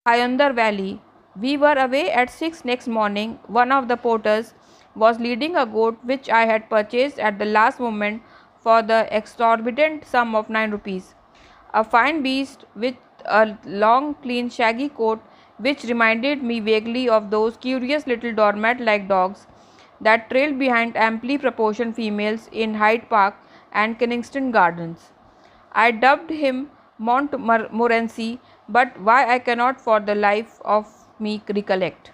Hyundar Valley. We were away at 6 next morning. One of the porters was leading a goat which I had purchased at the last moment for the exorbitant sum of 9 rupees. A fine beast with a long, clean, shaggy coat which reminded me vaguely of those curious little doormat like dogs that trailed behind amply proportioned females in Hyde Park and Kensington Gardens. I dubbed him Montmorency, but why I cannot for the life of me recollect.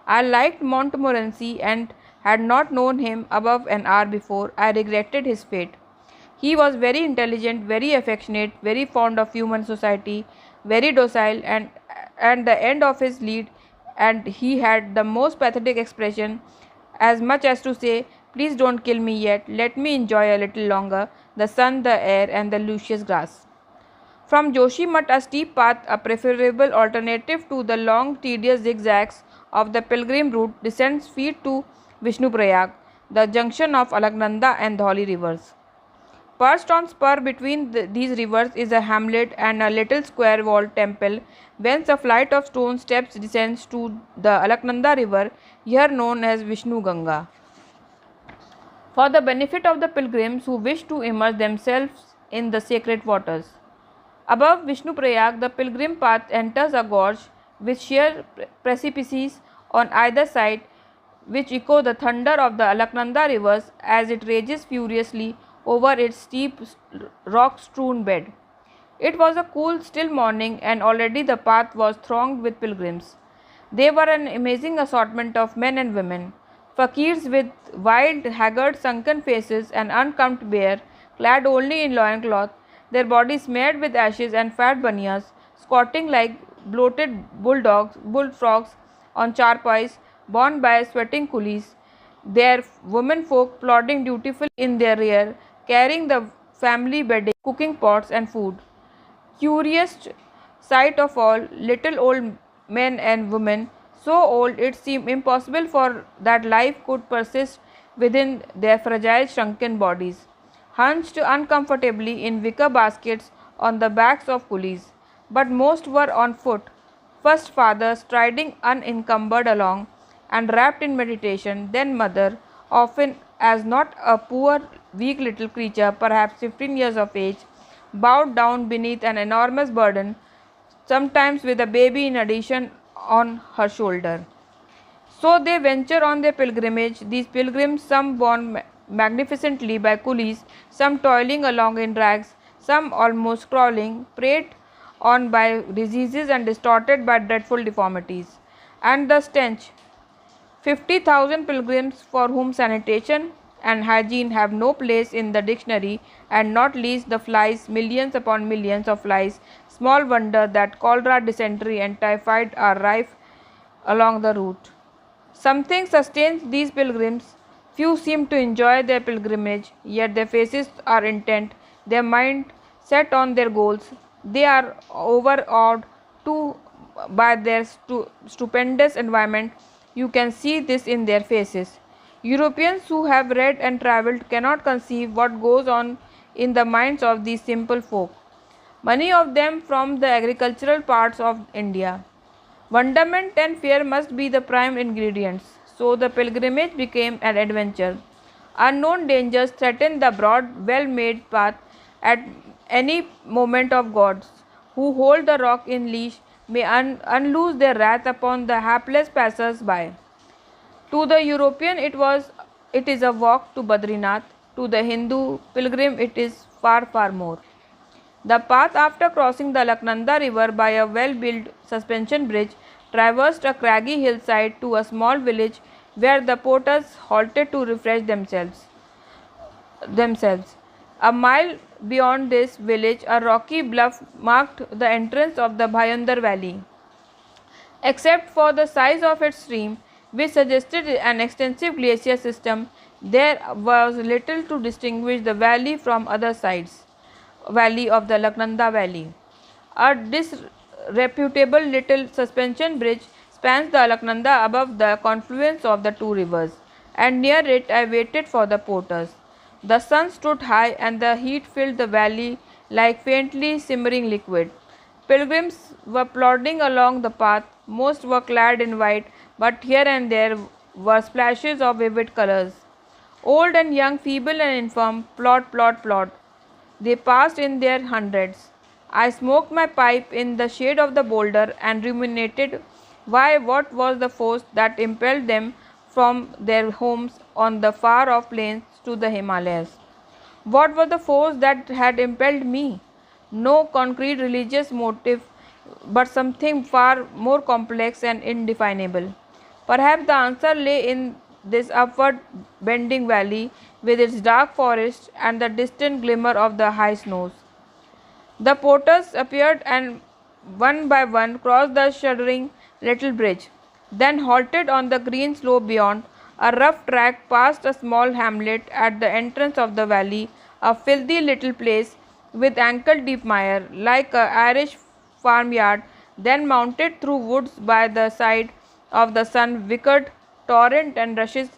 I liked Montmorency and had not known him above an hour before I regretted his fate. He was very intelligent, very affectionate, very fond of human society, very docile, and at the end of his lead, and he had the most pathetic expression, as much as to say, "Please don't kill me yet, let me enjoy a little longer the sun, the air, and the luscious grass." From Joshimath, a steep path, a preferable alternative to the long, tedious zigzags of the pilgrim route, descends feet to Vishnuprayag, the junction of Alaknanda and Dholi rivers. Perched on spur between these rivers is a hamlet and a little square walled temple, whence a flight of stone steps descends to the Alaknanda river, here known as Vishnu Ganga. For the benefit of the pilgrims who wish to immerse themselves in the sacred waters. Above Vishnuprayag, the pilgrim path enters a gorge with sheer precipices on either side, which echo the thunder of the Alaknanda rivers as it rages furiously over its steep rock strewn bed. It was a cool, still morning, and already the path was thronged with pilgrims. They were an amazing assortment of men and women, fakirs with wild, haggard, sunken faces and unkempt hair, clad only in loincloth, their bodies smeared with ashes and fat bunias, squatting like bloated bullfrogs on charpais borne by sweating coolies, their womenfolk plodding dutifully in their rear, carrying the family bedding, cooking pots and food. Curious sight of all, little old men and women, so old it seemed impossible for that life could persist within their fragile shrunken bodies, hunched uncomfortably in wicker baskets on the backs of coolies. But most were on foot, first father striding unencumbered along and wrapped in meditation, then mother, often as not a poor weak little creature, perhaps 15 years of age, bowed down beneath an enormous burden, sometimes with a baby in addition on her shoulder. So they venture on their pilgrimage, these pilgrims, some borne magnificently by coolies, some toiling along in rags, some almost crawling, preyed on by diseases and distorted by dreadful deformities. And the stench, 50,000 pilgrims for whom sanitation and hygiene have no place in the dictionary, and not least the flies, millions upon millions of flies. Small wonder that cholera, dysentery, and typhoid are rife along the route. Something sustains these pilgrims. Few seem to enjoy their pilgrimage, yet their faces are intent, their mind set on their goals. They are overawed too by their stupendous environment. You can see this in their faces. Europeans who have read and travelled cannot conceive what goes on in the minds of these simple folk, many of them from the agricultural parts of India. Wonderment and fear must be the prime ingredients, so the pilgrimage became an adventure. Unknown dangers threatened the broad, well made path at any moment of gods, who hold the rock in leash, may unloose their wrath upon the hapless passers by. To the European it is a walk to Badrinath, to the Hindu pilgrim it is far, far more. The path, after crossing the Alaknanda river by a well-built suspension bridge, traversed a craggy hillside to a small village where the porters halted to refresh themselves. A mile beyond this village, a rocky bluff marked the entrance of the Bhayandar valley. Except for the size of its stream, which suggested an extensive glacier system, there was little to distinguish the valley from other sides valley of the Alaknanda valley. A disreputable little suspension bridge spans the Alaknanda above the confluence of the two rivers, and near it I waited for the porters. The sun stood high and the heat filled the valley like faintly simmering liquid. Pilgrims were plodding along the path. Most were clad in white, but here and there were splashes of vivid colors. Old and young, feeble and infirm, plod, plod, plod. They passed in their hundreds. I smoked my pipe in the shade of the boulder and ruminated what was the force that impelled them from their homes on the far off plains to the Himalayas. What was the force that had impelled me? No concrete religious motive, but something far more complex and indefinable. Perhaps the answer lay in this upward bending valley with its dark forests and the distant glimmer of the high snows. The porters appeared and one by one crossed the shuddering little bridge, then halted on the green slope beyond. A rough track past a small hamlet at the entrance of the valley, a filthy little place with ankle deep mire, like a Irish farmyard, then mounted through woods by the side of the sun wicked torrent and rushes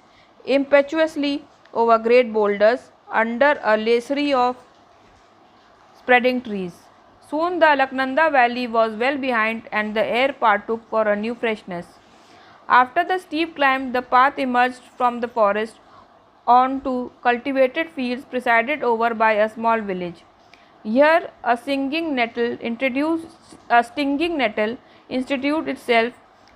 impetuously over great boulders under a lacery of spreading trees. Soon the Alaknanda valley was well behind and the air partook for a new freshness. After the steep climb, the path emerged from the forest onto cultivated fields presided over by a small village. Here a stinging nettle instituted itself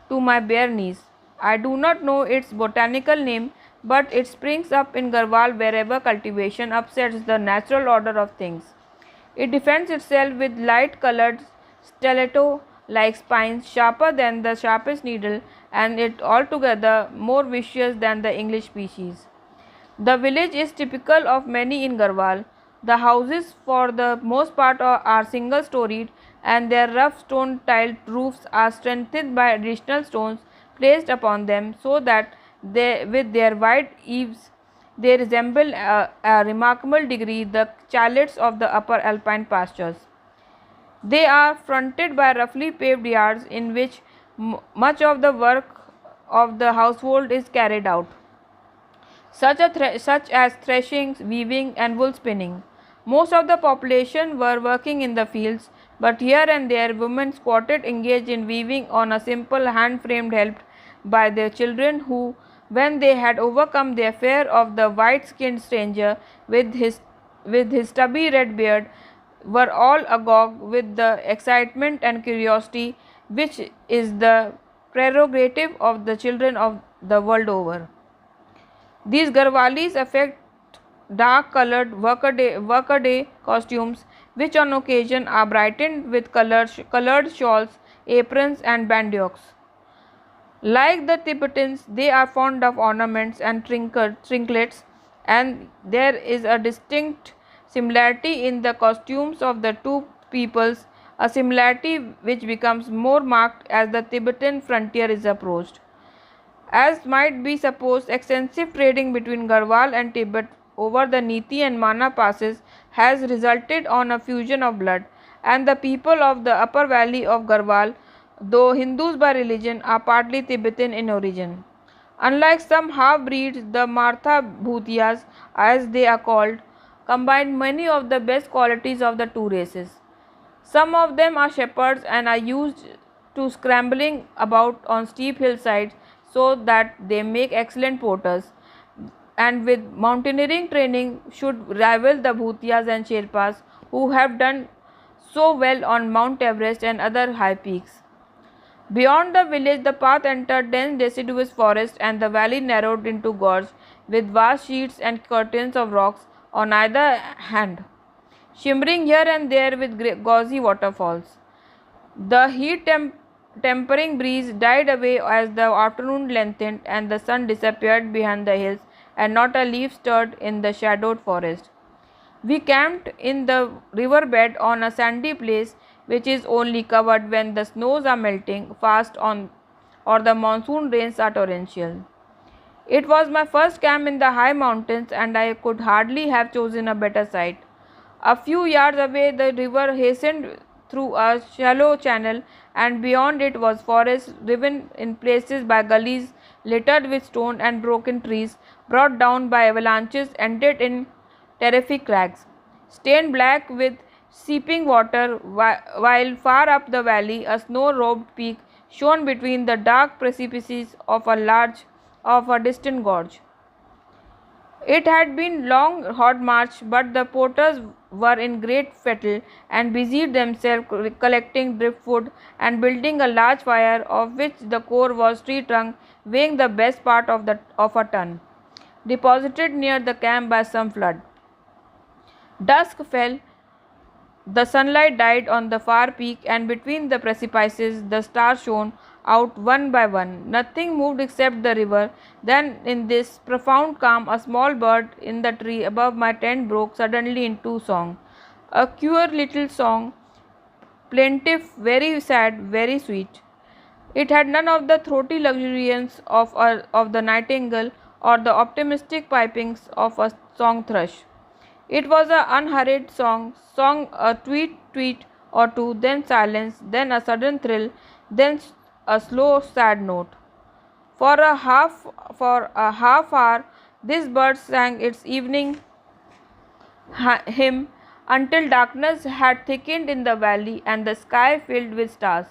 to my bare knees. I do not know its botanical name, but it springs up in Garhwal wherever cultivation upsets the natural order of things. It defends itself with light colored stiletto like spines sharper than the sharpest needle, and it altogether more vicious than the English species. The village is typical of many in Garhwal. The houses for the most part are single storied, and their rough stone tiled roofs are strengthened by additional stones placed upon them, so that with their wide eaves they resemble a remarkable degree the chalets of the upper alpine pastures. They are fronted by roughly paved yards in which much of the work of the household is carried out, such as threshing, weaving, and wool spinning. Most of the population were working in the fields, but here and there women squatted engaged in weaving on a simple hand framed helped by their children who, when they had overcome their fear of the white skinned stranger with his stubby red beard, were all agog with the excitement and curiosity which is the prerogative of the children of the world over. These Garhwalis affect dark colored workaday costumes, which on occasion are brightened with colored shawls, aprons, and bandeaux. Like the Tibetans, they are fond of ornaments and trinkets, and there is a distinct similarity in the costumes of the two peoples, a similarity which becomes more marked as the Tibetan frontier is approached. As might be supposed, extensive trading between Garhwal and Tibet over the Niti and Mana passes has resulted on a fusion of blood, and the people of the upper valley of Garhwal, though Hindus by religion, are partly Tibetan in origin. Unlike some half-breeds, the Martha Bhutias, as they are called, combine many of the best qualities of the two races. Some of them are shepherds and are used to scrambling about on steep hillsides so that they make excellent porters, and with mountaineering training should rival the Bhutias and Sherpas who have done so well on Mount Everest and other high peaks. Beyond the village, the path entered dense deciduous forest and the valley narrowed into gorge with vast sheets and curtains of rocks on either hand, shimmering here and there with gauzy waterfalls. The tempering breeze died away as the afternoon lengthened and the sun disappeared behind the hills, and not a leaf stirred in the shadowed forest. We camped in the river bed on a sandy place which is only covered when the snows are melting fast on or the monsoon rains are torrential. It was my first camp in the high mountains, and I could hardly have chosen a better site. A few yards away the river hastened through a shallow channel, and beyond it was forest riven in places by gullies littered with stone and broken trees brought down by avalanches ended in terrific crags, stained black with seeping water, while far up the valley a snow-robed peak shone between the dark precipices of a distant gorge. It had been long hot march, but the porters were in great fettle and busied themselves collecting driftwood and building a large fire, of which the core was tree trunk weighing the best part of a ton, deposited near the camp by some flood. Dusk fell, the sunlight died on the far peak, and between the precipices the stars shone out one by one. Nothing moved except the river. Then, in this profound calm, a small bird in the tree above my tent broke suddenly into song. A queer little song, plaintive, very sad, very sweet. It had none of the throaty luxuriance of the nightingale or the optimistic pipings of a song thrush. It was an unhurried song, sung a tweet tweet or two, then silence, then a sudden thrill, then a slow sad note. For a half hour this bird sang its evening hymn until darkness had thickened in the valley and the sky filled with stars.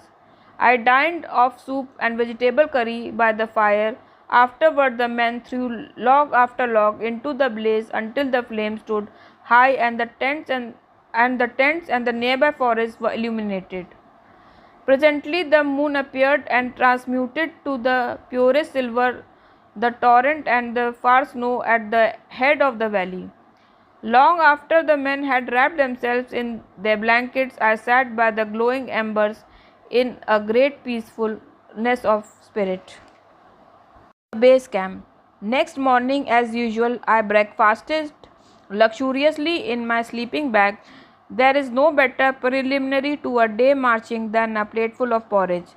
I dined off soup and vegetable curry by the fire. Afterward, the men threw log after log into the blaze until the flames stood high and the tents and the nearby forests were illuminated. Presently, the moon appeared and transmuted to the purest silver the torrent and the far snow at the head of the valley. Long after the men had wrapped themselves in their blankets, I sat by the glowing embers in a great peacefulness of spirit. Base camp. Next morning, as usual, I breakfasted luxuriously in my sleeping bag. There is no better preliminary to a day marching than a plateful of porridge.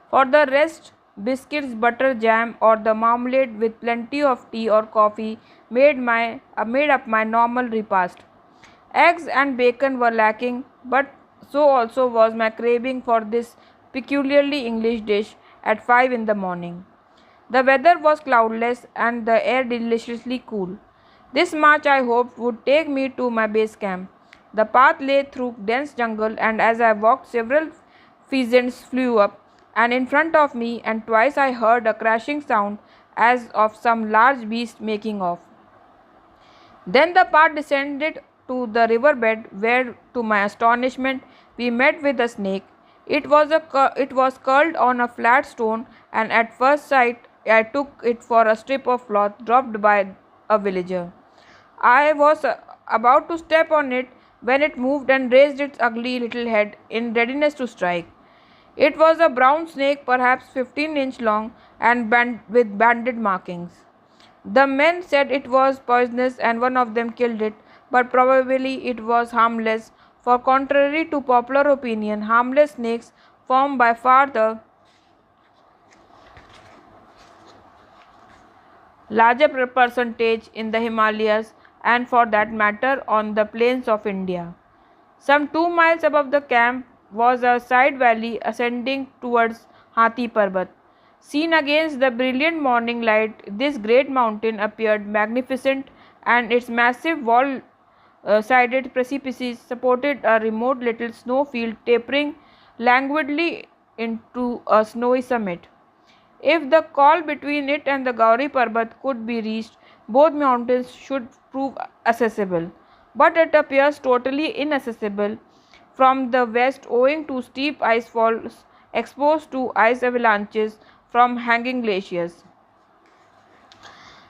For the rest, biscuits, butter, jam, or the marmalade with plenty of tea or coffee made up my normal repast. Eggs and bacon were lacking, but so also was my craving for this peculiarly English dish at 5 in the morning. The weather was cloudless and the air deliciously cool. This march I hoped would take me to my base camp. The path lay through dense jungle, and as I walked, several pheasants flew up and in front of me, and twice I heard a crashing sound as of some large beast making off. Then the path descended to the riverbed, where, to my astonishment, we met with a snake. It was curled on a flat stone, and at first sight I took it for a strip of cloth dropped by a villager. I was about to step on it when it moved and raised its ugly little head in readiness to strike. It was a brown snake, perhaps 15-inch long and with banded markings. The men said it was poisonous and one of them killed it, but probably it was harmless, for contrary to popular opinion, harmless snakes form by far the larger percentage in the Himalayas and, for that matter, on the plains of India. Some 2 miles above the camp was a side valley ascending towards Hathi Parbat. Seen against the brilliant morning light, this great mountain appeared magnificent, and its massive wall sided precipices supported a remote little snow field tapering languidly into a snowy summit. If the col between it and the Gauri Parbat could be reached, both mountains should prove accessible. But it appears totally inaccessible from the west owing to steep ice falls exposed to ice avalanches from hanging glaciers.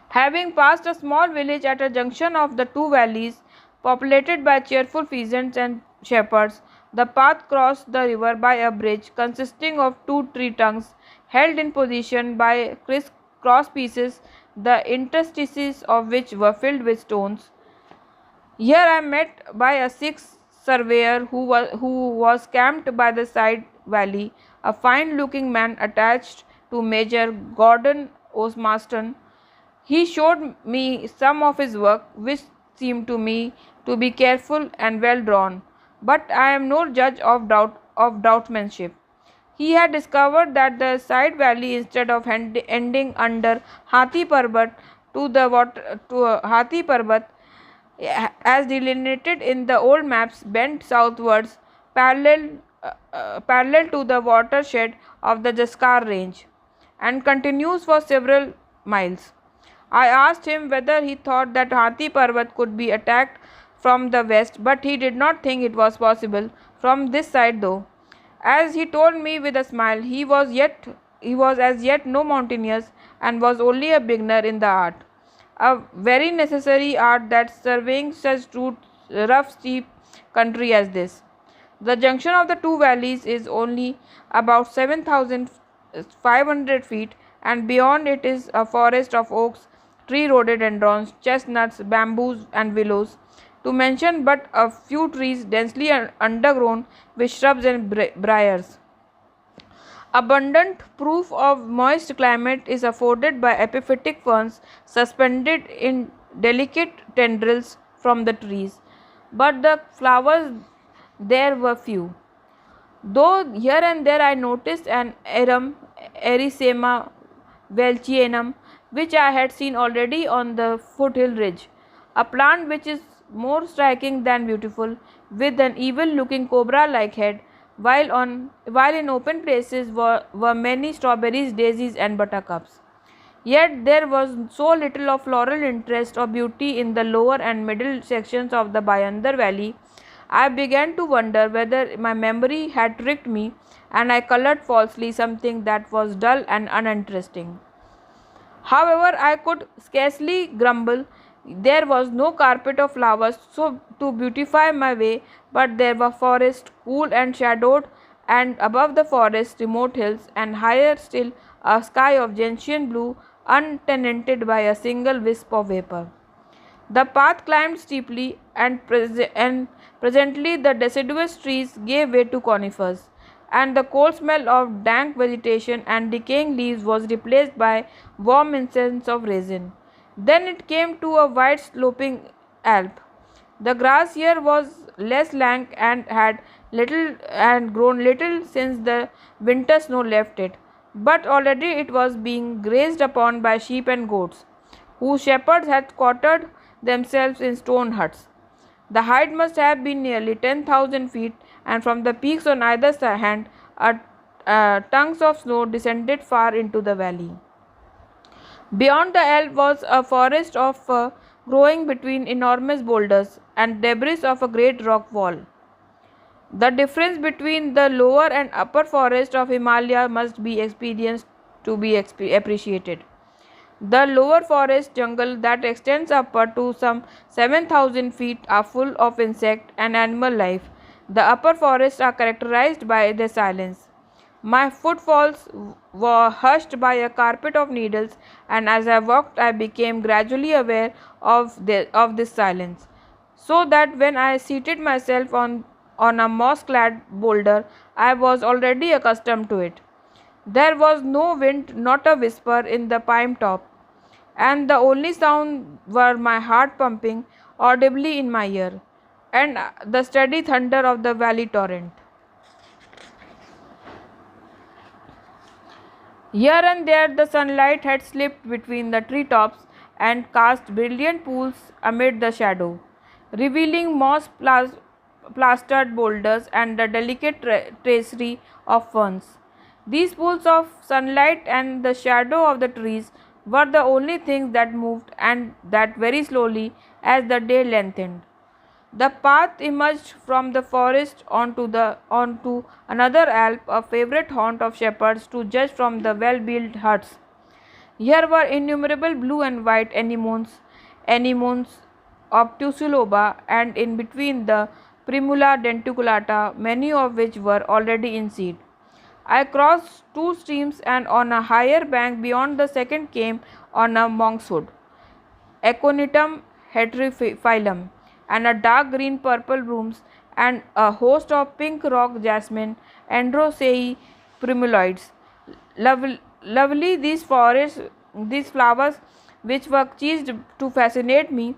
Having passed a small village at a junction of the two valleys, populated by cheerful peasants and shepherds, the path crossed the river by a bridge consisting of two tree trunks held in position by cross pieces, the interstices of which were filled with stones. Here I met by a Sikh surveyor who was camped by the side valley, a fine looking man attached to Major Gordon Osmaston. He showed me some of his work, which seemed to me to be careful and well drawn, but I am no judge of draughtsmanship. He had discovered that the side valley, instead of ending under Hathi Parbat to the water, to Hathi Parbat, as delineated in the old maps, bent southwards parallel to the watershed of the Jaskar range and continues for several miles. I asked him whether he thought that Hathi Parvat could be attacked from the west, but he did not think it was possible from this side though. As he told me with a smile, he was as yet no mountaineer and was only a beginner in the art. A very necessary art that surveying such rough steep country as this. The junction of the two valleys is only about 7,500 feet, and beyond it is a forest of oaks, tree rhododendrons, chestnuts, bamboos, and willows, to mention but a few trees densely undergrown with shrubs and briars. Abundant proof of moist climate is afforded by epiphytic ferns suspended in delicate tendrils from the trees, but the flowers there were few. Though here and there I noticed an arum, Erythema welchianum, which I had seen already on the foothill ridge, a plant which is more striking than beautiful, with an evil-looking cobra-like head, while in open places were many strawberries, daisies, and buttercups. Yet there was so little of floral interest or beauty in the lower and middle sections of the Bayandar valley. I began to wonder whether my memory had tricked me and I colored falsely something that was dull and uninteresting. However, I could scarcely grumble. There was no carpet of flowers so to beautify my way, but there were forests, cool and shadowed, and above the forest remote hills, and higher still a sky of gentian blue, untenanted by a single wisp of vapor. The path climbed steeply, and presently the deciduous trees gave way to conifers, and the cold smell of dank vegetation and decaying leaves was replaced by warm incense of resin. Then it came to a wide sloping alp. The grass here was less lank and had little and grown little since the winter snow left it, but already it was being grazed upon by sheep and goats, whose shepherds had quartered themselves in stone huts. The height must have been nearly 10,000 feet, and from the peaks on either hand, tongues of snow descended far into the valley. Beyond the elf was a forest of growing between enormous boulders and debris of a great rock wall. The difference between the lower and upper forest of Himalaya must be experienced to be appreciated. The lower forest jungle that extends upward to some 7,000 feet are full of insect and animal life. The upper forests are characterized by their silence. My footfalls were hushed by a carpet of needles, and as I walked, I became gradually aware of this silence, so that when I seated myself on a moss clad boulder, I was already accustomed to it. There was no wind, not a whisper in the pine top, and the only sound were my heart pumping audibly in my ear, and the steady thunder of the valley torrent. Here and there the sunlight had slipped between the tree tops and cast brilliant pools amid the shadow, revealing moss plastered boulders and the delicate tracery of ferns. These pools of sunlight and the shadow of the trees were the only things that moved, and that very slowly as the day lengthened. The path emerged from the forest onto another alp, a favourite haunt of shepherds to judge from the well-built huts. Here were innumerable blue and white anemones, obtusuloba, and in between the Primula denticulata, many of which were already in seed. I crossed two streams, and on a higher bank beyond the second came on a monkshood, Aconitum heterophyllum, and a dark green purple brooms, and a host of pink rock jasmine, Androsaceae primuloides. Lovely these flowers which were cheesed to fascinate me.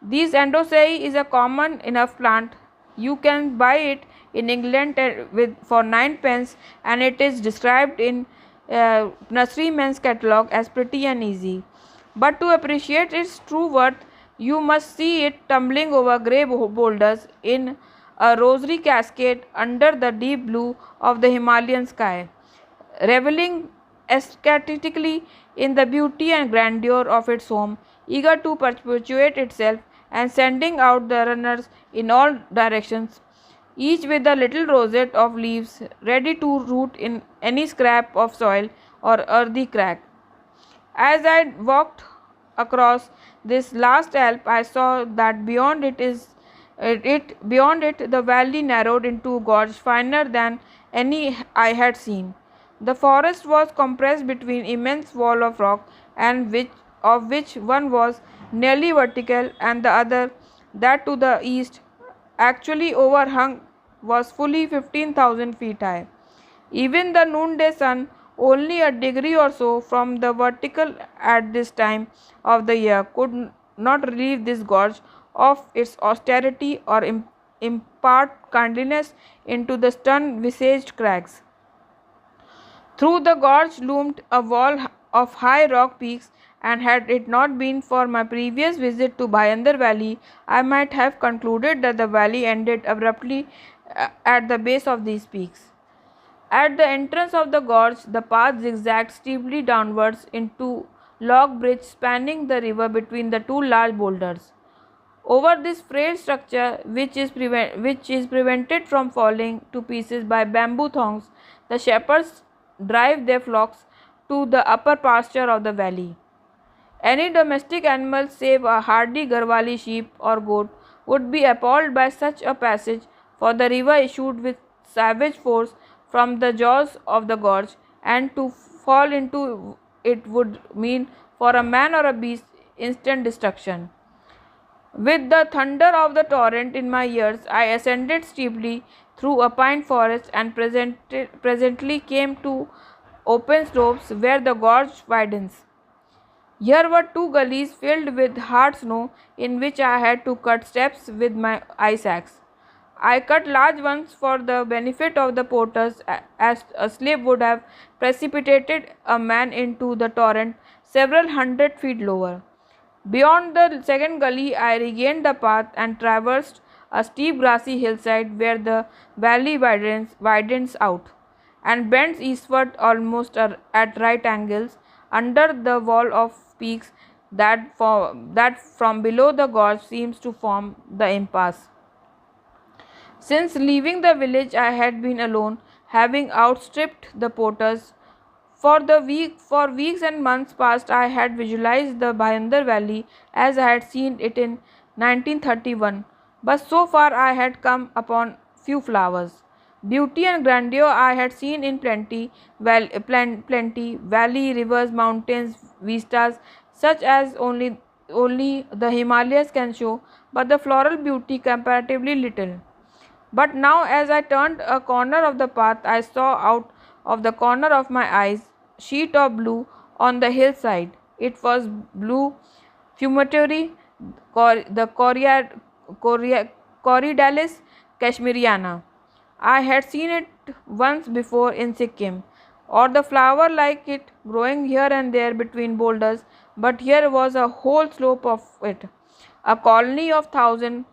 These Androsaceae is a common enough plant. You can buy it in England for 9 pence, and it is described in nurseryman's catalogue as pretty and easy. But to appreciate its true worth, You must see it tumbling over grey boulders in a rosary cascade under the deep blue of the Himalayan sky, reveling ecstatically in the beauty and grandeur of its home, eager to perpetuate itself and sending out the runners in all directions, each with a little rosette of leaves ready to root in any scrap of soil or earthy crack. As I walked across this last Alp, I saw that beyond it the valley narrowed into a gorge finer than any I had seen. The forest was compressed between immense wall of rock, and which one was nearly vertical, and the other, that to the east, actually overhung, was fully 15,000 feet high. Even the noonday sun, only a degree or so from the vertical at this time of the year, could not relieve this gorge of its austerity or impart kindliness into the stern visaged crags. Through the gorge loomed a wall of high rock peaks, and had it not been for my previous visit to Bhayandar Valley, I might have concluded that the valley ended abruptly at the base of these peaks. At the entrance of the gorge, the path zigzagged steeply downwards into log bridge spanning the river between the two large boulders. Over this frail structure, which is prevented from falling to pieces by bamboo thongs, the shepherds drive their flocks to the upper pasture of the valley. Any domestic animal save a hardy Garhwali sheep or goat would be appalled by such a passage, for the river issued with savage force from the jaws of the gorge, and to fall into it would mean for a man or a beast instant destruction. With the thunder of the torrent in my ears, I ascended steeply through a pine forest and presently came to open slopes where the gorge widens. Here were two gullies filled with hard snow in which I had to cut steps with my ice axe. I cut large ones for the benefit of the porters, as a slip would have precipitated a man into the torrent several hundred feet lower. Beyond the second gully, I regained the path and traversed a steep grassy hillside where the valley widens out and bends eastward almost at right angles under the wall of peaks that from below the gorge seems to form the impasse. Since leaving the village, I had been alone, having outstripped the porters. For weeks and months past, I had visualized the Bhayandar Valley as I had seen it in 1931, but so far I had come upon few flowers. Beauty and grandeur I had seen in plenty, valley, rivers, mountains, vistas, such as only the Himalayas can show, but the floral beauty comparatively little. But now, as I turned a corner of the path, I saw out of the corner of my eyes sheet of blue on the hillside. It was blue fumitory, Corydalis cashmeriana. I had seen it once before in Sikkim, or the flower like it growing here and there between boulders, but here was a whole slope of it, a colony of thousand.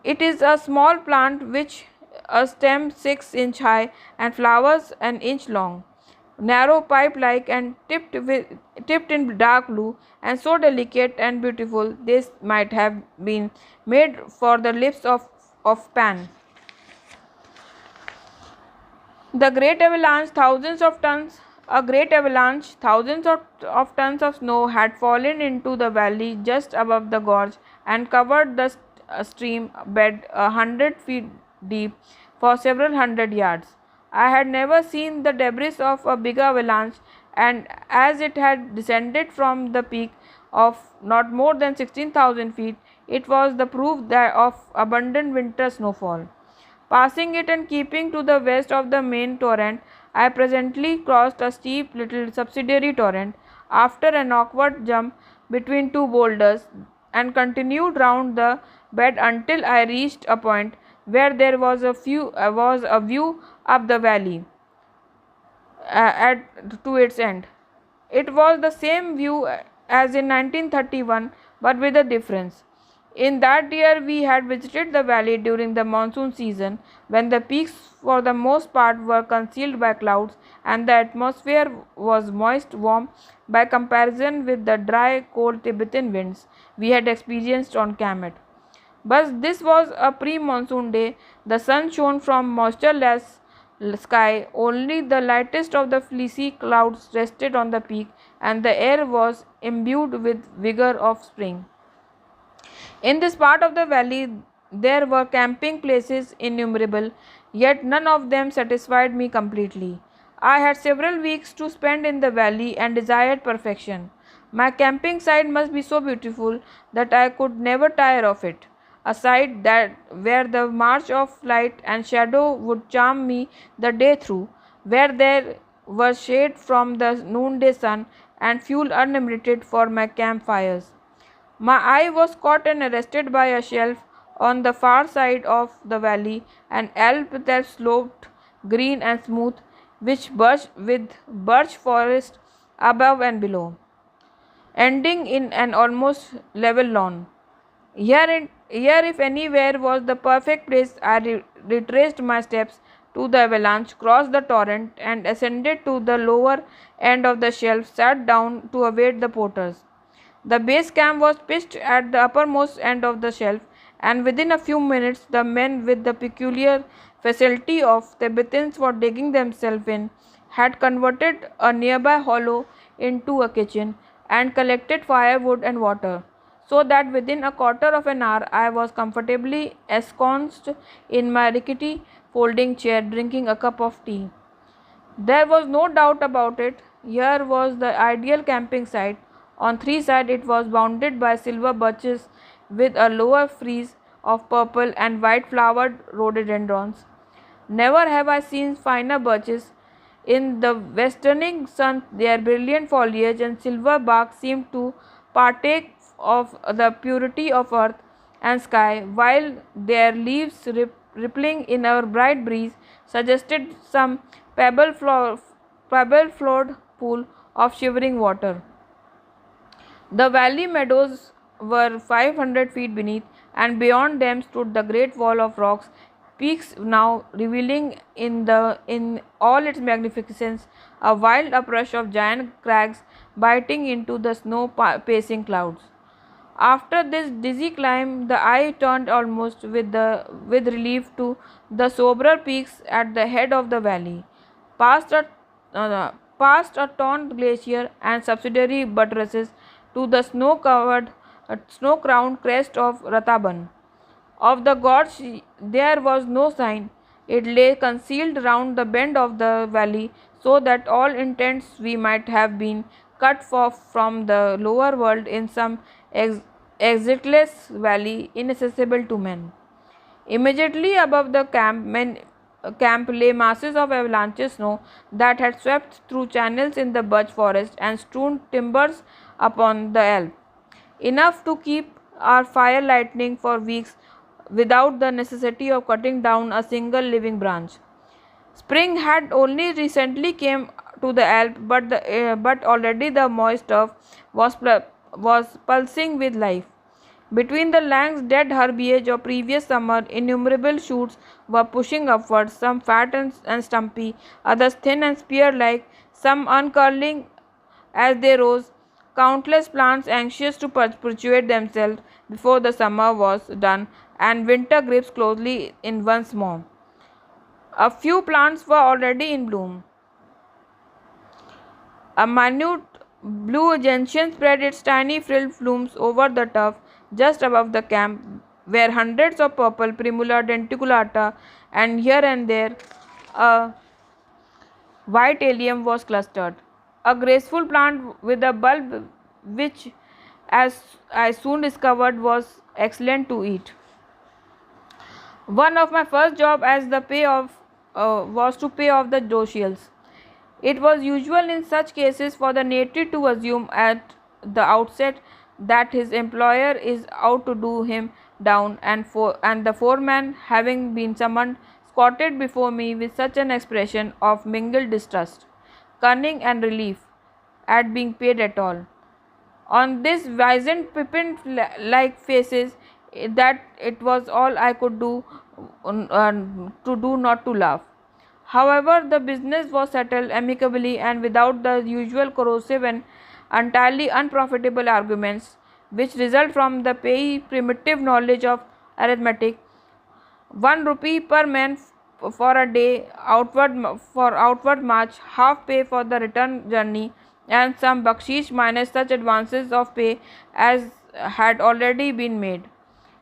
It is a small plant which a stem 6 inch high and flowers an inch long, narrow pipe like and tipped in dark blue, and so delicate and beautiful this might have been made for the lips of Pan. The great avalanche, thousands of tons, a great avalanche, of tons of snow had fallen into the valley just above the gorge and covered the stream bed 100 feet deep for several hundred yards. I had never seen the debris of a big avalanche, and as it had descended from the peak of not more than 16,000 feet, it was the proof of abundant winter snowfall. Passing it and keeping to the west of the main torrent, I presently crossed a steep little subsidiary torrent after an awkward jump between two boulders, and continued round the bed until I reached a point where there was a view up the valley at to its end. It was the same view as in 1931, but with a difference. In that year, we had visited the valley during the monsoon season, when the peaks for the most part were concealed by clouds and the atmosphere was moist, warm by comparison with the dry, cold Tibetan winds we had experienced on Kamet. But this was a pre monsoon day. The sun shone from moistureless sky, only the lightest of the fleecy clouds rested on the peak, and the air was imbued with vigor of spring. In this part of the valley, there were camping places innumerable, yet none of them satisfied me completely. I had several weeks to spend in the valley and desired perfection. My camping site must be so beautiful that I could never tire of it. A site that where the march of light and shadow would charm me the day through, where there was shade from the noonday sun and fuel unlimited for my campfires. My eye was caught and arrested by a shelf on the far side of the valley, an alp that sloped green and smooth, with birch forest above and below, ending in an almost level lawn. Here, if anywhere, was the perfect place. I retraced my steps to the avalanche, crossed the torrent, and ascended to the lower end of the shelf, sat down to await the porters. The base camp was pitched at the uppermost end of the shelf, and within a few minutes the men, with the peculiar facility of Tibetans for digging themselves in, had converted a nearby hollow into a kitchen and collected firewood and water, so that within a quarter of an hour I was comfortably ensconced in my rickety folding chair drinking a cup of tea. There was no doubt about it. Here was the ideal camping site. On three sides it was bounded by silver birches with a lower frieze of purple and white flowered rhododendrons. Never have I seen finer birches. In the westerning sun, their brilliant foliage and silver bark seemed to partake of the purity of earth and sky, while their leaves rippling in a bright breeze suggested some pebble flowed pool of shivering water. The valley meadows were 500 feet beneath, and beyond them stood the great wall of rocks, peaks now revealing in all its magnificence a wild uprush of giant crags biting into the snow pacing clouds. After this dizzy climb, the eye turned almost with relief to the soberer peaks at the head of the valley, past a past a torn glacier and subsidiary buttresses to the snow crowned crest of Rataban. Of the gorge there was no sign. It lay concealed round the bend of the valley, so that all intents we might have been cut off from the lower world in some exitless valley inaccessible to men. Immediately above the camp lay masses of avalanche snow that had swept through channels in the birch forest and strewn timbers upon the Alp, enough to keep our fire lightning for weeks without the necessity of cutting down a single living branch. Spring had only recently came to the Alp, but already the moist earth was pulsing with life. Between the lank, dead herbage of previous summer, innumerable shoots were pushing upwards, some fat and stumpy, others thin and spear-like, some uncurling as they rose. Countless plants anxious to perpetuate themselves before the summer was done and winter grips closely in once more. A few plants were already in bloom. A minute blue gentian spread its tiny frilled plumes over the turf just above the camp, where hundreds of purple Primula denticulata and here and there a white allium was clustered. A graceful plant with a bulb which, as I soon discovered, was excellent to eat. One of my first job as the payoff was to pay off the docials. It was usual in such cases for the native to assume at the outset that his employer is out to do him down, and the foreman, having been summoned, squatted before me with such an expression of mingled distrust, cunning, and relief at being paid at all. On this wizened Pippin like faces that it was all I could do to do not to laugh. However, the business was settled amicably and without the usual corrosive and entirely unprofitable arguments which result from the primitive knowledge of arithmetic. 1 rupee per man for a day outward march, half pay for the return journey, and some bakshish minus such advances of pay as had already been made.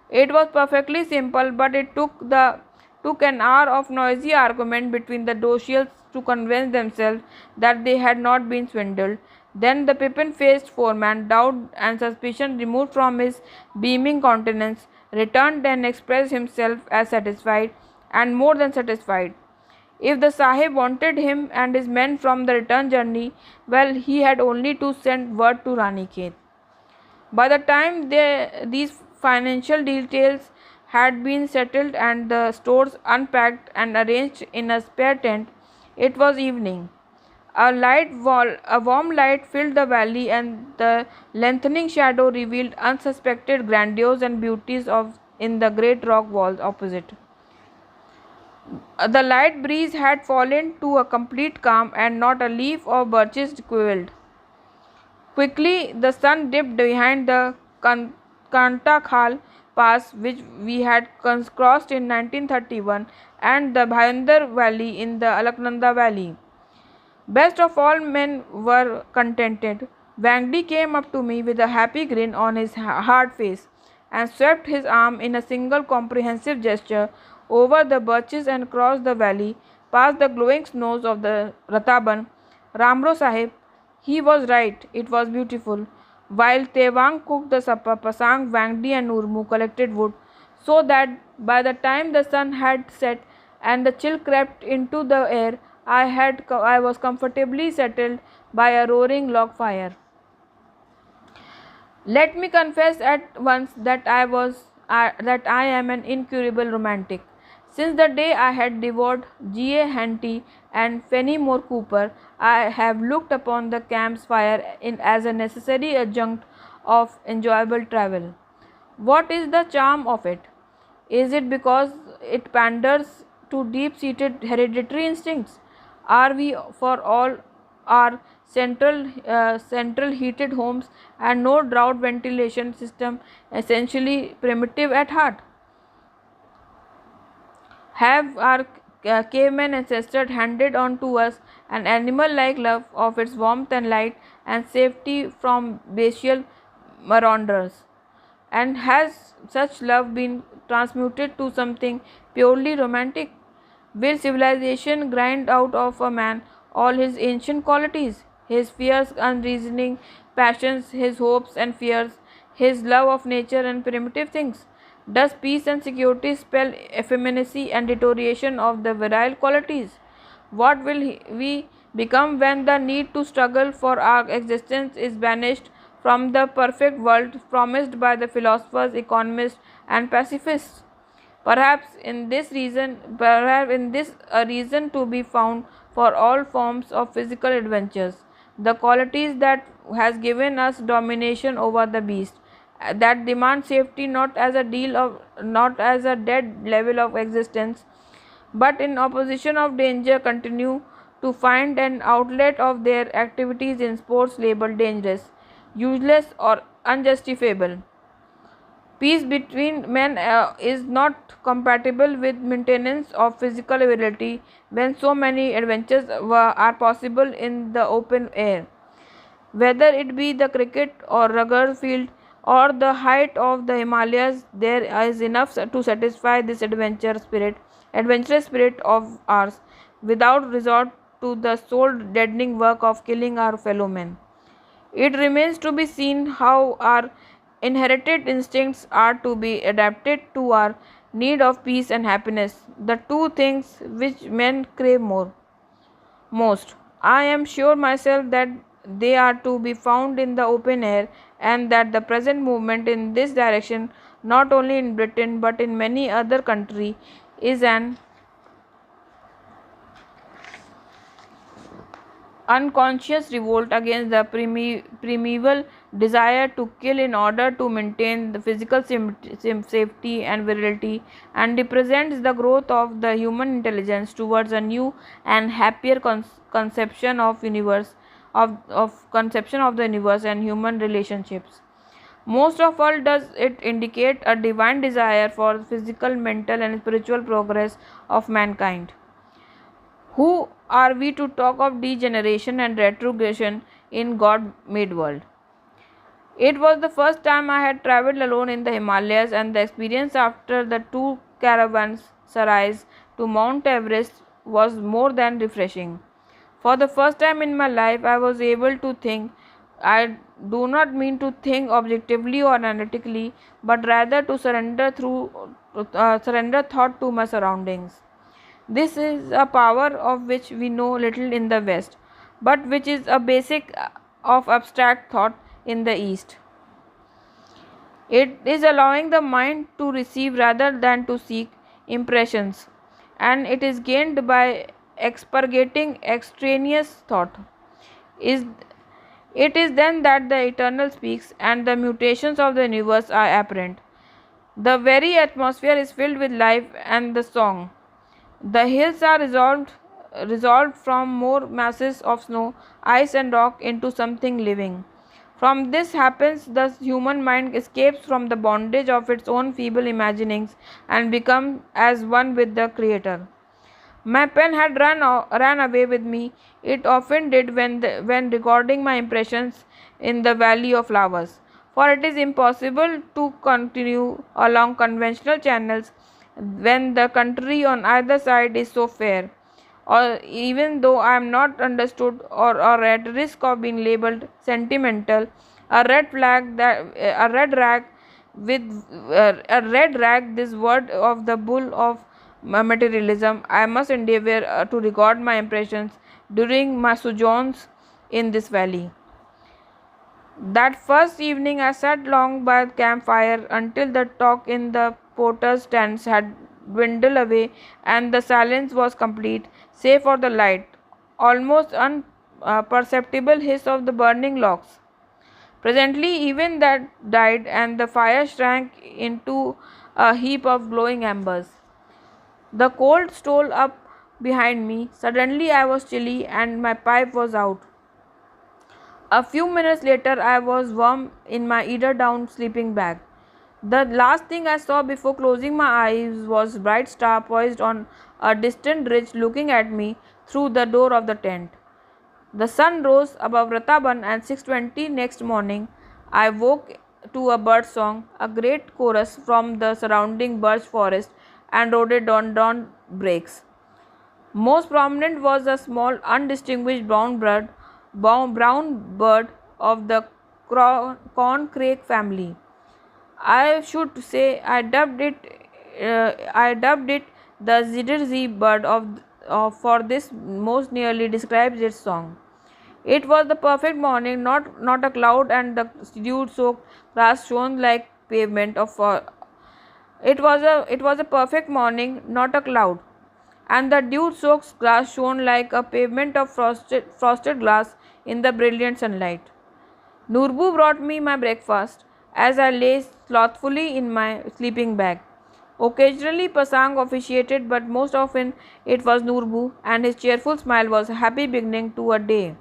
It was perfectly simple, but it took an hour of noisy argument between the dociels to convince themselves that they had not been swindled. Then the pippin-faced foreman, doubt and suspicion removed from his beaming countenance, returned and expressed himself as satisfied, and more than satisfied. If the Sahib wanted him and his men from the return journey, well, he had only to send word to Ranikhet. By the time these financial details had been settled and the stores unpacked and arranged in a spare tent, it was evening. A warm light filled the valley, and the lengthening shadow revealed unsuspected grandeurs and beauties of in the great rock walls opposite. The light breeze had fallen to a complete calm, and not a leaf of birches quivered. Quickly, the sun dipped behind the Kantakhal Pass, which we had crossed in 1931, and the Bhayandar Valley in the Alaknanda Valley. Best of all, men were contented. Wangdi came up to me with a happy grin on his hard face and swept his arm in a single comprehensive gesture over the birches and across the valley, past the glowing snows of the Rataban. Ramro Sahib, he was right, it was beautiful. While Tewang cooked the supper, Pasang, Wangdi and Urmu collected wood, so that by the time the sun had set and the chill crept into the air, I was comfortably settled by a roaring log fire. Let me confess at once that I am an incurable romantic. Since the day I had devoured G. A. Henty and Fenimore Cooper, I have looked upon the camp's fire as a necessary adjunct of enjoyable travel. What is the charm of it? Is it because it panders to deep-seated hereditary instincts? Are we for all our central heated homes and no drought ventilation system essentially primitive at heart? Have our caveman ancestors handed on to us an animal like love of its warmth and light and safety from bestial marauders? And has such love been transmuted to something purely romantic? Will civilization grind out of a man all his ancient qualities, his fierce, unreasoning passions, his hopes and fears, his love of nature and primitive things? Does peace and security spell effeminacy and deterioration of the virile qualities? What will we become when the need to struggle for our existence is banished from the perfect world promised by the philosophers, economists, and pacifists? Perhaps in this a reason to be found for all forms of physical adventures, the qualities that has given us domination over the beast, that demand safety not as a dead level of existence, but in opposition of danger continue to find an outlet of their activities in sports labeled dangerous, useless or unjustifiable. Peace between men is not compatible with maintenance of physical ability when so many adventures are possible in the open air. Whether it be the cricket or rugger field or the height of the Himalayas, there is enough to satisfy this adventurous spirit of ours, without resort to the soul deadening work of killing our fellow men. It remains to be seen how our inherited instincts are to be adapted to our need of peace and happiness, the two things which men crave most. I am sure myself that they are to be found in the open air, and that the present movement in this direction, not only in Britain but in many other countries, is an unconscious revolt against the primeval desire to kill in order to maintain the physical safety and virility, and represents the growth of the human intelligence towards a new and happier conception of conception of the universe and human relationships. Most of all does it indicate a divine desire for physical, mental and spiritual progress of mankind. Who are we to talk of degeneration and retrogression in God made world? It was the first time I had travelled alone in the Himalayas, and the experience after the two caravanserais to Mount Everest was more than refreshing. For the first time in my life, I was able to think. I do not mean to think objectively or analytically, but rather to surrender thought to my surroundings. This is a power of which we know little in the West, but which is a basic of abstract thought in the East. It is allowing the mind to receive rather than to seek impressions, and it is gained by expurgating extraneous thought. Is it is then that the eternal speaks and the mutations of the universe are apparent. The very atmosphere is filled with life and the song. The hills are resolved from more masses of snow, ice and rock into something living. From this happens the human mind escapes from the bondage of its own feeble imaginings and becomes as one with the Creator. My pen had ran away with me. It often did when recording my impressions in the Valley of Flowers. For it is impossible to continue along conventional channels when the country on either side is so fair. Or even though I am not understood or at risk of being labelled sentimental, a red rag with a red rag, this word of the bull of materialism, I must endeavour to record my impressions during my sojourns in this valley. That first evening I sat long by the campfire until the talk in the porter's stands had dwindled away and the silence was complete, save for the light, almost unperceptible hiss of the burning logs. Presently, even that died, and the fire shrank into a heap of glowing embers. The cold stole up behind me. Suddenly, I was chilly, and my pipe was out. A few minutes later, I was warm in my eider-down sleeping bag. The last thing I saw before closing my eyes was a bright star poised on a distant ridge looking at me through the door of the tent. The sun rose above Rataban and 6:20 next morning. I woke to a bird song, a great chorus from the surrounding birch forest and rhododendron dawn breaks. Most prominent was a small undistinguished brown bird of the corncrake family. I should say I dubbed it the Zidirzi bird for this most nearly describes its song. It was the perfect morning, not a cloud, and the dew-soaked grass shone like pavement of. It was a perfect morning, not a cloud, and the dew-soaked grass shone like a pavement of frosted glass in the brilliant sunlight. Nurbu brought me my breakfast as I lay slothfully in my sleeping bag. Occasionally Pasang officiated, but most often it was Nurbu, and his cheerful smile was a happy beginning to a day.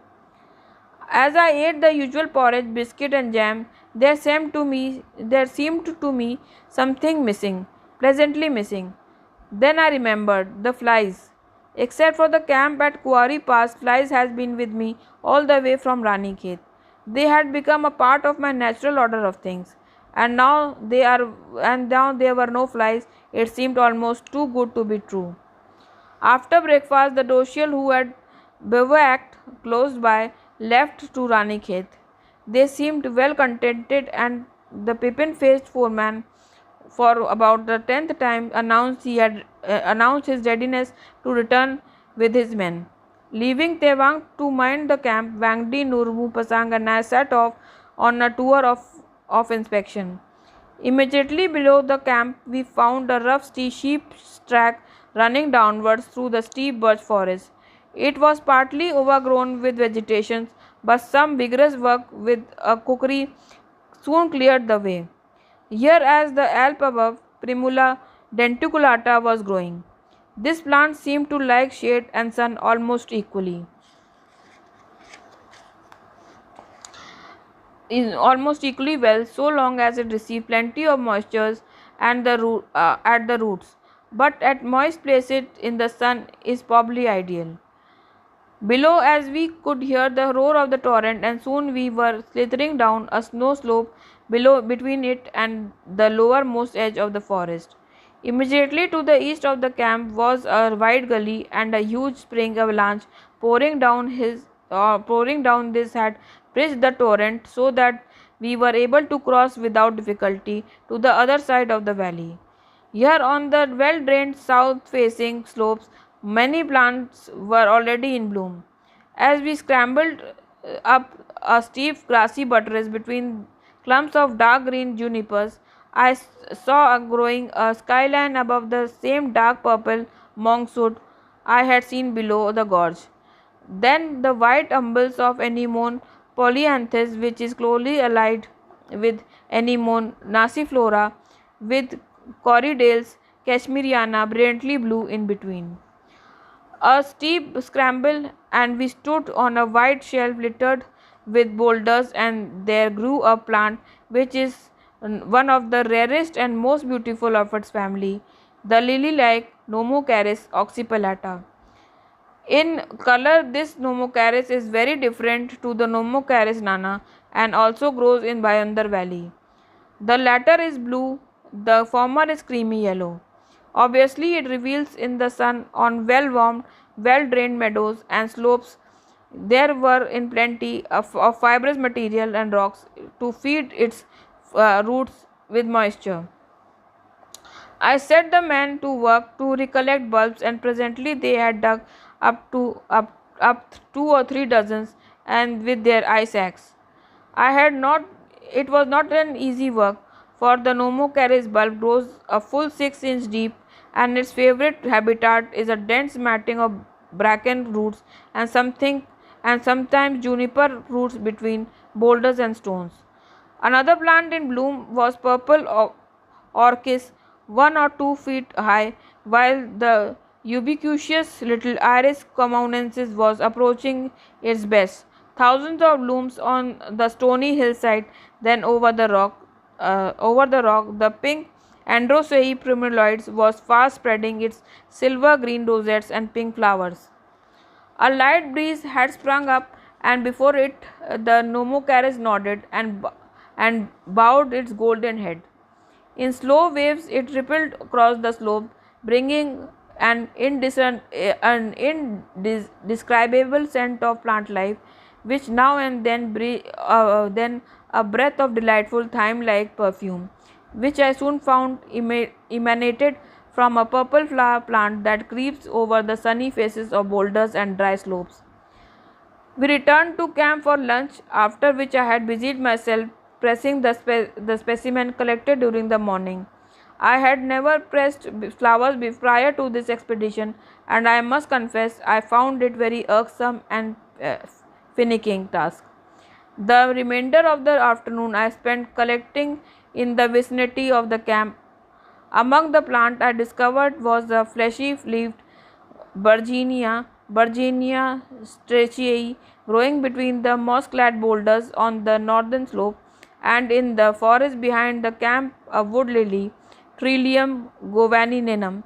As I ate the usual porridge, biscuit and jam, there seemed to me something missing, pleasantly missing. Then I remembered the flies. Except for the camp at Kuari Pass, flies has been with me all the way from Ranikhet. They had become a part of my natural order of things, and now there were no flies. It seemed almost too good to be true. After breakfast, the Doshiel who had bivouacked close by left to Ranikhet. They seemed well contented, and the pippin-faced foreman, for about the 10th time, announced his readiness to return with his men. Leaving Tewang to mind the camp, Wangdi, Nurmu, Pasang and I set off on a tour of inspection. Immediately below the camp, we found a rough sheep track running downwards through the steep birch forest. It was partly overgrown with vegetation, but some vigorous work with a cookery soon cleared the way. Here, as the Alp above, Primula denticulata was growing. This plant seemed to like shade and sun almost equally. Almost equally well, so long as it received plenty of moisture and at the roots. But at moist places in the sun is probably ideal. Below, as we could hear the roar of the torrent, and soon we were slithering down a snow slope below between it and the lowermost edge of the forest. Immediately to the east of the camp was a wide gully, and a huge spring avalanche pouring down this had bridged the torrent so that we were able to cross without difficulty to the other side of the valley. Here on the well drained south facing slopes, many plants were already in bloom. As we scrambled up a steep grassy buttress between clumps of dark green junipers, saw growing a skyline above the same dark purple monkshood I had seen below the gorge. Then the white umbels of anemone polyanthes, which is closely allied with anemone naciflora, with corydales cashmeriana brilliantly blue in between. A steep scramble, and we stood on a wide shelf littered with boulders, and there grew a plant which is one of the rarest and most beautiful of its family, the lily-like Nomocaris oxypelata. In color, this Nomocaris is very different to the Nomocaris nana and also grows in Bayandar Valley. The latter is blue, the former is creamy yellow. Obviously, it reveals in the sun on well warmed, well drained meadows and slopes. There were in plenty of fibrous material and rocks to feed its roots with moisture. I set the men to work to recollect bulbs, and presently they had dug up 2 or 3 dozens, and with their ice axe. I had not. It was not an easy work, for the Nomocaris bulb grows a full 6 inch deep, and its favorite habitat is a dense matting of bracken roots and sometimes juniper roots between boulders and stones. Another plant in bloom was purple orchis, 1 or 2 feet high, while the ubiquitous little Iris comonensis was approaching its best. Thousands of blooms on the stony hillside, then over the rock, the pink Androsae primulates was fast spreading its silver green rosettes and pink flowers. A light breeze had sprung up, and before it the Nomocaris nodded and bowed its golden head. In slow waves it rippled across the slope, bringing an indescribable scent of plant life, which now and then a breath of delightful thyme-like perfume, which I soon found emanated from a purple flower plant that creeps over the sunny faces of boulders and dry slopes. We returned to camp for lunch, after which I had busied myself pressing the specimen collected during the morning. I had never pressed flowers prior to this expedition, and I must confess I found it very irksome and finicking task. The remainder of the afternoon I spent collecting in the vicinity of the camp. Among the plant I discovered was the fleshy-leaved Virginia strachei, growing between the moss-clad boulders on the northern slope, and in the forest behind the camp a wood lily, Trillium govaninenum.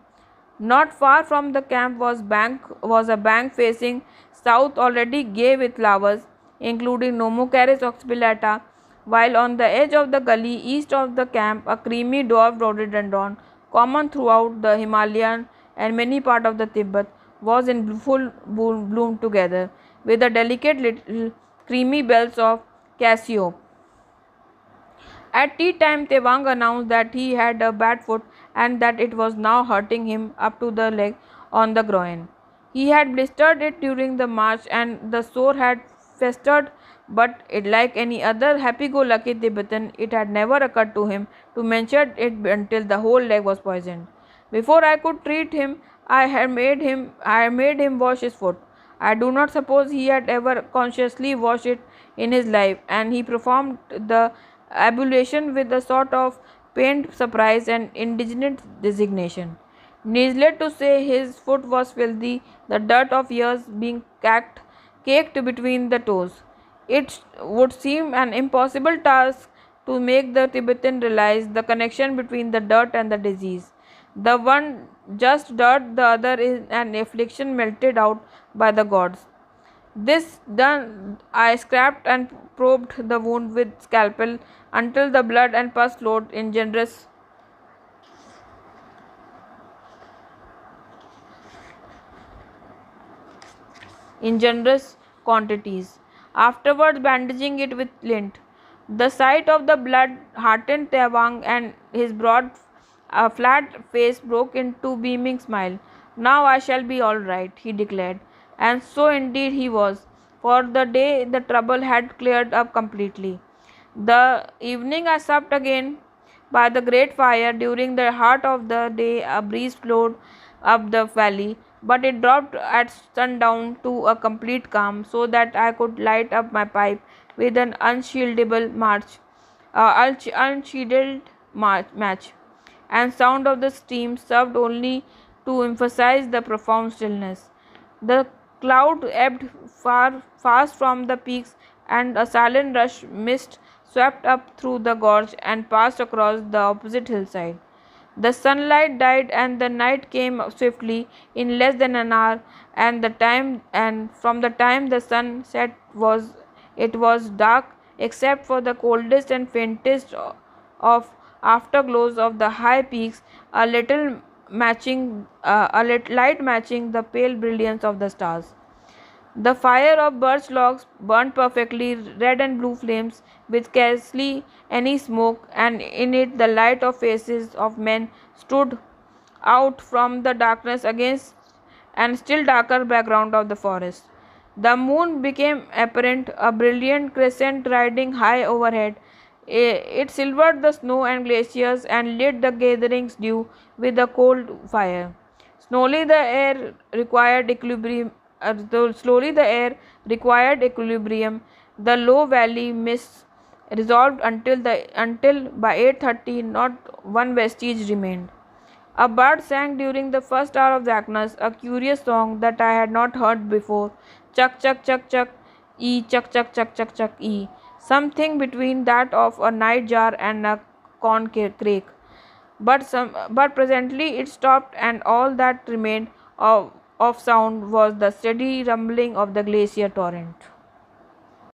Not far from the camp was a bank facing south already gay with flowers, including Nomocaris oxypelata, while on the edge of the gully east of the camp a creamy dwarf rhododendron, common throughout the Himalayan and many parts of the Tibet, was in full bloom together with the delicate little creamy bells of cassiope. At tea time, Tewang announced that he had a bad foot and that it was now hurting him up to the leg on the groin. He had blistered it during the march, and the sore had festered, but like any other happy-go-lucky Tibetan, it had never occurred to him to mention it until the whole leg was poisoned. Before I could treat him, I had made him wash his foot. I do not suppose he had ever consciously washed it in his life, and he performed the ablution with a sort of pained surprise and indignant resignation. Needless to say, his foot was filthy, the dirt of years being caked between the toes. It would seem an impossible task to make the Tibetan realize the connection between the dirt and the disease. The one just dirt, the other is an affliction melted out by the gods. This done, I scraped and probed the wound with scalpel until the blood and pus flowed in generous quantities, afterwards bandaging it with lint. The sight of the blood heartened Tewang, and his broad, flat face broke into beaming smile. Now I shall be all right, he declared. And so indeed he was. For the day the trouble had cleared up completely. The evening I supped again by the great fire. During the heart of the day a breeze flowed up the valley, but it dropped at sundown to a complete calm, so that I could light up my pipe with an unshielded match, and sound of the steam served only to emphasize the profound stillness. The cloud ebbed fast from the peaks, and a silent rush mist swept up through the gorge and passed across the opposite hillside. The sunlight died and the night came swiftly in less than an hour, and from the time the sun set it was dark except for the coldest and faintest of afterglows of the high peaks, light matching the pale brilliance of the stars. The fire of birch logs burnt perfectly, red and blue flames, with scarcely any smoke, and in it the light of faces of men stood out from the darkness against and still darker background of the forest. The moon became apparent, a brilliant crescent riding high overhead. It silvered the snow and glaciers and lit the gathering dew with a cold fire. Slowly the air required equilibrium. Slowly the air required equilibrium. The low valley mists resolved until by 8:30 not one vestige remained. A bird sang during the first hour of darkness a curious song that I had not heard before. Chuck chuck chuck chuck chuck chuck chuck chuck chuck something between that of a nightjar and a crake. But presently it stopped, and all that remained of sound was the steady rumbling of the glacier torrent.